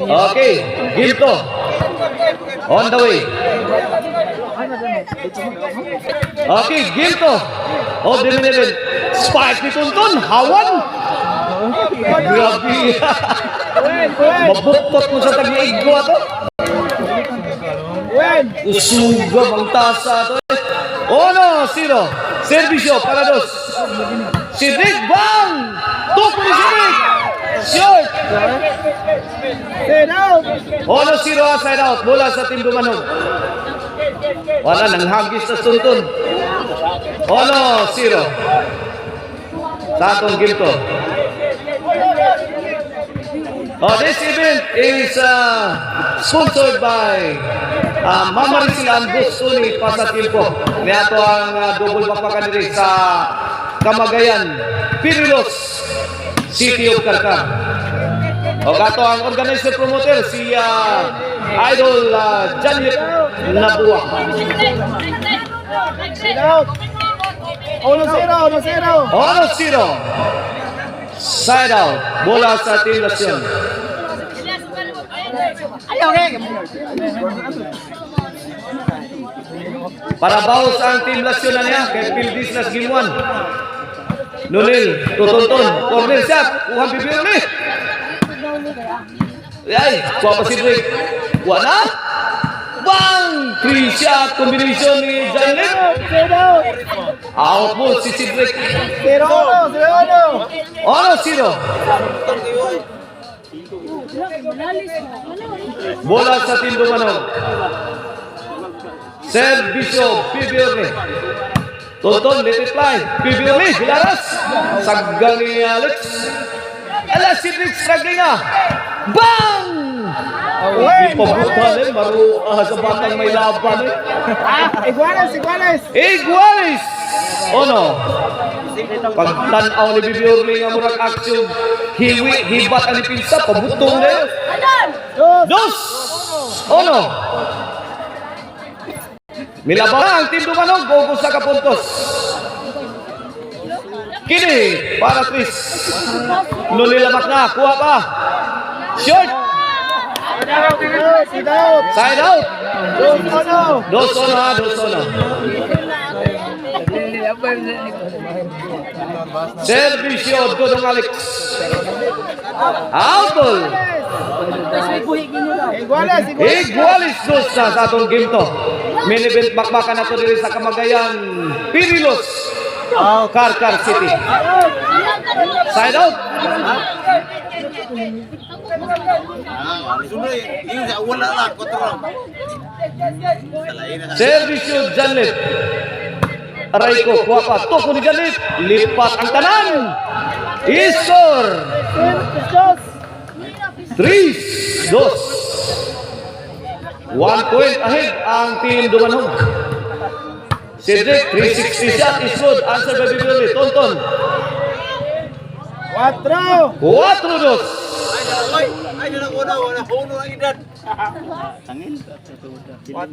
Okay, Gilto. On the way. Okay, Gilto. Oh, Deminilin. Spike ni Tuntun. Hawan. Grabe. Mabuktot mo sa tag-iigwa to. Usuga bang tasa to. Oh no, zero. Servisyo para dos. Sidrik bang. Tupo ni Sidrik. Short. Oh no, zero side out. Bola sa Team Dumanog. Wala nang hagis na Tuntun. Oh no, zero. Sa atong Gilto. Oh, this event is sponsored by Mama Risilan Busuni Pasatiempo. Niyato ang double bakbakan diri sa Camagayan, Pirilos, City of Carcar. O gato ang organizer promoter si Idol Janet Nabuwa. 1-0. Side out. Bola sa Team Lasyon. Para bawas ang Team Lasyon na niya kay Pildis Las Game 1. Nunil, tutuntun. Corner shot. Kuhan bibir ni. Ay, kuha pa si Drake. Kuha na. Bang! 3-shot combination ni Janet. Out mo si Sidrick. 0-0. 0-0. Bola sa Team Dumanog. Servisyo Pibiorne. Tonton, let it fly. Pibiorne, Bilaras. Saggang ni Alex. Ela Sidrick struggling na. Bang! Hindi pa butan eh. Maru sa batang may laban eh. Iguales! O no? Pagtanaw ni Bibiorne nga murag action. Hibat ang ipinsa. Pabutong na yun. Dos! O no? Milabang ang Team Dumanog. Gugos sa kapuntos. Kini para Chris. Nulilabak na. Kuha pa. Short! Side out. 2-1 ha, 2-1. Servisyo Dodong Alex. Out ball. Igualis dos na sa atong game to. Minibent bakbakan na to diri sa Camagayan, Pirilos, Carcar City. Side out. Servisyo Janet. Aray ko, kuha pa. Toko ni Janet. Lipat ang tanan. Isor. 3-2. 1 point ahead ang Team Dumanog. Cedric, 360 shot is good. Answer by Bibiorne. Tonton. 4-2.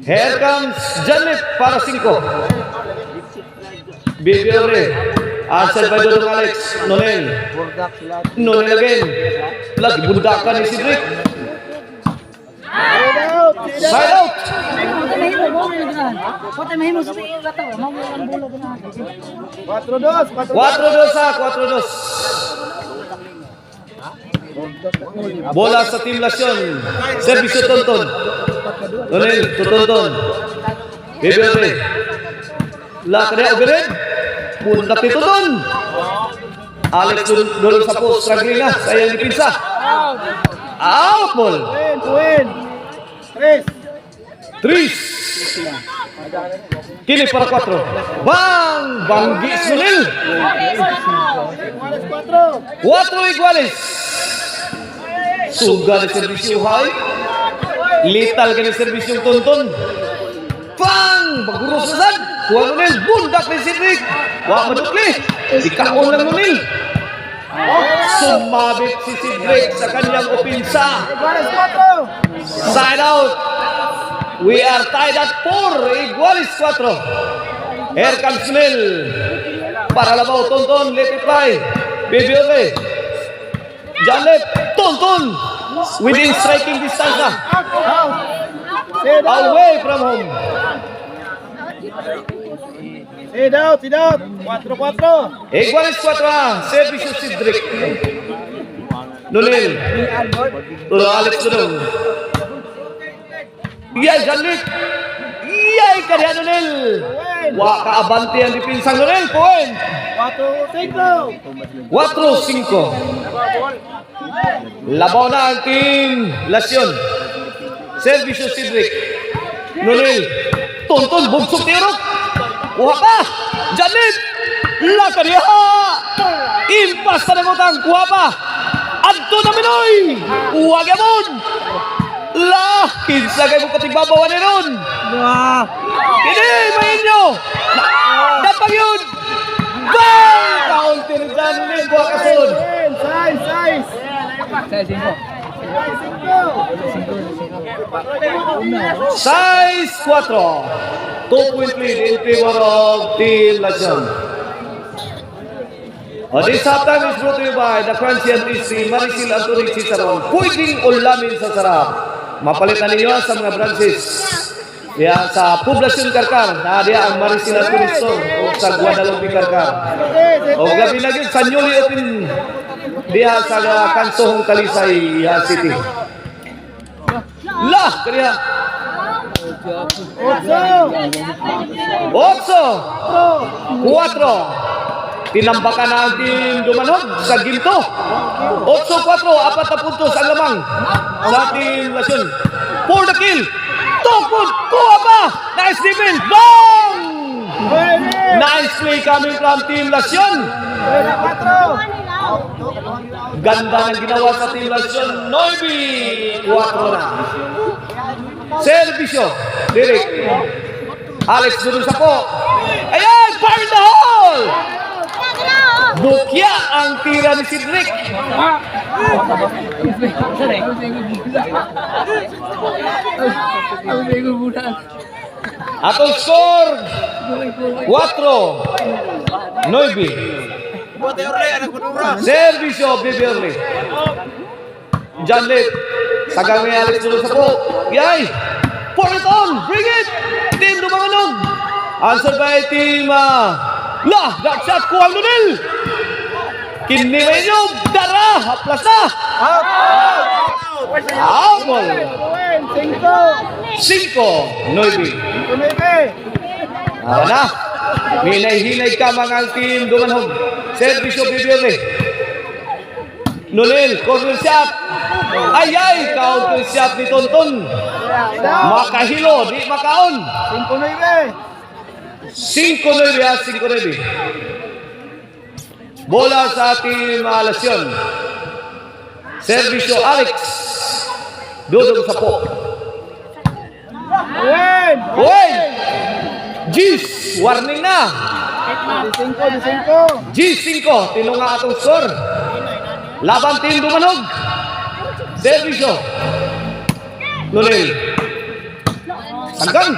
Here comes Janet para 5. Bibiorne. Answer by Dodong Alex. Nonel. Nonel again. Lagi bundakan ni Cedric. Side out. 4-2. Bola sa Team Lasyon. Servisyo Tonton. Nonel, tutonton. Bibiorne. Lakre Obered. Pundak ni Tonton. Alex dulong sa post. Struggling na. Sayang ni Pinsa. Out ball. Tris. Kini para 4. Bang! Banggi Sunil. 4 iguales. Suga na servisyo hay. Lital ka na servisyo Tonton. Bang! Baguro sa sad. Kuha Nunil. Bundak ni Cedric. Wah madukli. Ikaon lang Nunil. Sumabit si Cedric sa kanyang opinsa. Side out. We are tied at 4. Igualis 4. Here comes Nel. Para labaw Tonton. Let it fly. Bibiorne. Janep, Tonton. Within striking distance na. Away from home. Sit out. 4-4. Iguales 4 Servicio Cedric. Nunel. Tulo Alex Dunong. Iyay Janep. Iyay kaya Nunel. Wa kaabante ang depinsang Nunel. Point. 4-5. 4-5. Labaw na ang team Lasyon. Servicio Cedric. Nunel. Tonton, bugsok tirok. Kuha pa. Janip. Laka niya. Impas na nangutang. Kuha pa. Adto na Minoy. Huwag yamon. La. Kinsa kayo mo katigbabawan ni ron. Kini, mayin nyo. Dapang yun. Bang! Counter Janip. Kuha kasun. Size. Size 4. 2-point lead in favor of Team Lasyon. This halftime is brought to you by the Crunchy and Tasty Maricil Anthony Chicharon. Pwedeng ulamin sa sarap. Mapalitan ninyo sa mga branches. Diya sa Poblacion Karkar, na diya ang Maricil Anthony Store o sa Guadalupe Karkar. O gabi na yun, sa newly open diya sa Kansohong Talisay City. Lah, kaya 8 4 tinambakan na ang team Dumanog sa ginto. 8-4, 4 na puntos ang lamang sa team Lasyon. For the kill, Tokput, kuha pa. Nice defense, bang! Nice play coming from team Lasyon. Ganda ng ginawa sa team Lasyon. 9-4 na. Servisyo, Derek. Alex Durun sa po. Ayan, fire the hole! Bukya ang tira ni Cedric. Atong score 4-9. Servisyo, Bibiorli. Janlet. Sagang ni Alex Durun sa po. Yay! Pour it on! Bring it! Team Dumanganog. Answer by team got shot ko ang Nunel. Kinimay nyo. Dara! Haplas na! Out! 5-9. Ara na. Hinay-hinay ka mga team Dumanganog. Servisyo Bibiorli. Nunel, corner shot. Ay, counter shot ni Tonton. Makahilo, di makaon. 5-9. Bola sa team Lasyon. Servisyo Alex. Dudong sa po. Win! Gis, warning na. G5, tinunga atong score. Laban team Dumanog. Servisyo. Nunel. Sanggang.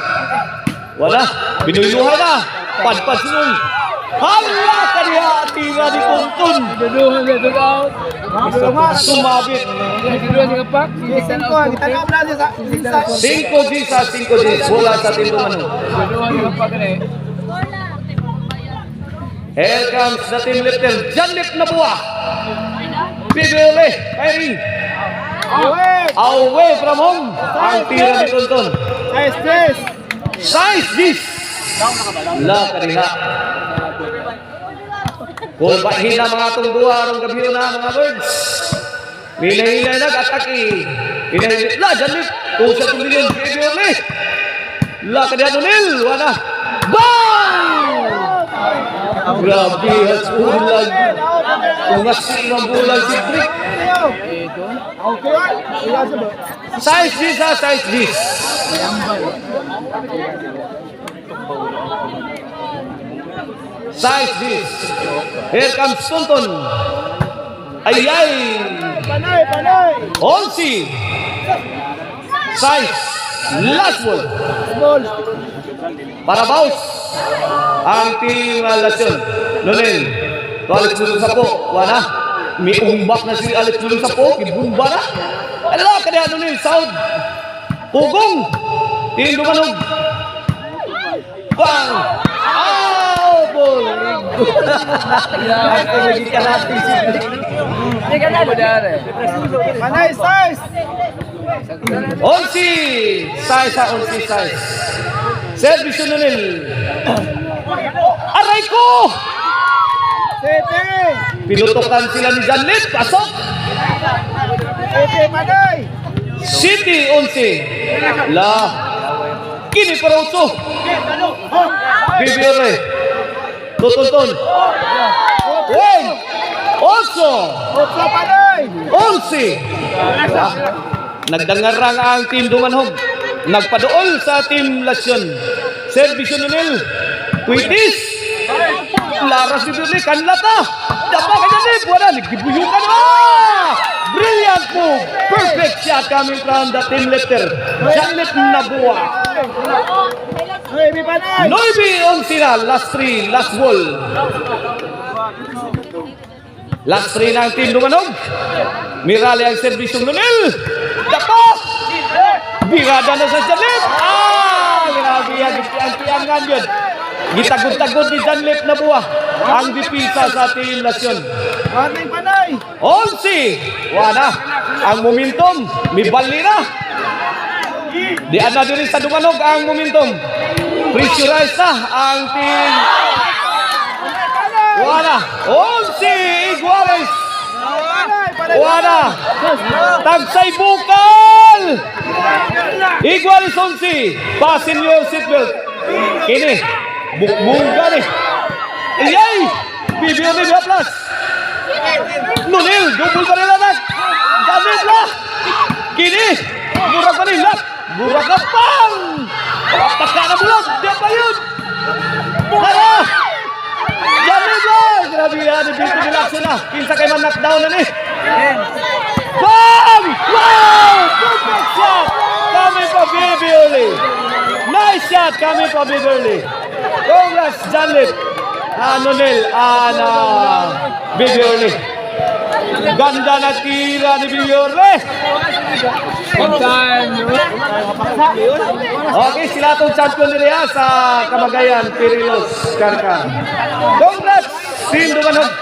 Wala. Binuyuhan na. Padpad sunod. Hala ka niya. Tira ni Tonton. Sumabit. 5 Gs. Bola sa team Dumanog. Here comes the team lifter. Janip na buwa. Bibiorli. Firing. Away from home. Ang tira ni Tonton. Size this. La kaniha. Kung bahin na mga itong buwa arong gabi na mga birds. Hinay-hinay nag-atake. Hinay-hinay. La, Janip. Kung sa tumilin. Bibiorli. La kaniha Nunel. Wala. Bang! Grabe, hasulag. Umasin ang bulan si Brick. Size this. Size this. Here comes Tonton. Ay. Onsi. Size. Last ball. Para bounce. Ang team Lasyon. Nunel. Tuwalik dito sa po. Wala. may umbak na si Alex dun sa po, kibumba na. Ala, kaya ano ni, Saud. Pugong. Team Dumanog. Bang! Ow! Ball! Ako lagi ka natin si Panay, size! Onsi! Size ha, Onsi size. Service nunil. Aray ko! Sete! Pinutukan sila ni Janlit. Pasok! Sete, panay! City, Onsi. La. Kini para uso. Bibire. Tutunton. Weng. Oso. Otso, panay! Onsi. Nagdangarang ang Team Dumanhog. Nagpadool sa Team Lasyon. Servisyo nunil. Kuitis. Laras dito ni Kanlata. Dapat ka dyan eh. Wala. Nagibuyukan na. Brilliant move. Perfect shot coming from the team lifter. Janlit Nabua. Nueve, panay! Noibi Onsi na. Last three. Last ball. Last three ng Team Dumanog. Mirali ang servisyo nunil. Dapat. Birada na sa Janlit. Grabe yan. Ang yun. Gitagod-tagod ni Janlit Nabua ang dipisa sa Team Lasyon. Panay, panay! Onsi! Wala. Ang momentum. May bali na. Di na din sa Dumanog ang momentum. Pressurize na ang team. Wala. Onsi! Iguales! Panay, panay! Wala. Tagsay bukal! Iguales Onsi. Fasten your seatbelt. Kini. Bukbuga ni. Iyay! Bibir ni Biaplas. Nunil. Double pa nila na. Gamit na. Kini. Murag pa nila. Murag na pang. Pagka na bulag. Diyan pa yun. Tara. Gamit na. Grabe yan. Dito nila sila. Kinsa kay man knockdown na ni. Bang! Wow! Perfect shot. Coming pa Baby Early. Nice shot coming pa Baby Early. Congrats, Janlit. Nunil. Baby Early. Ganda na tira ni Baby Early. Okay, sila itong champion nila sa Kamagayan, Pirilos, Karka. Congrats, Team Dumanog.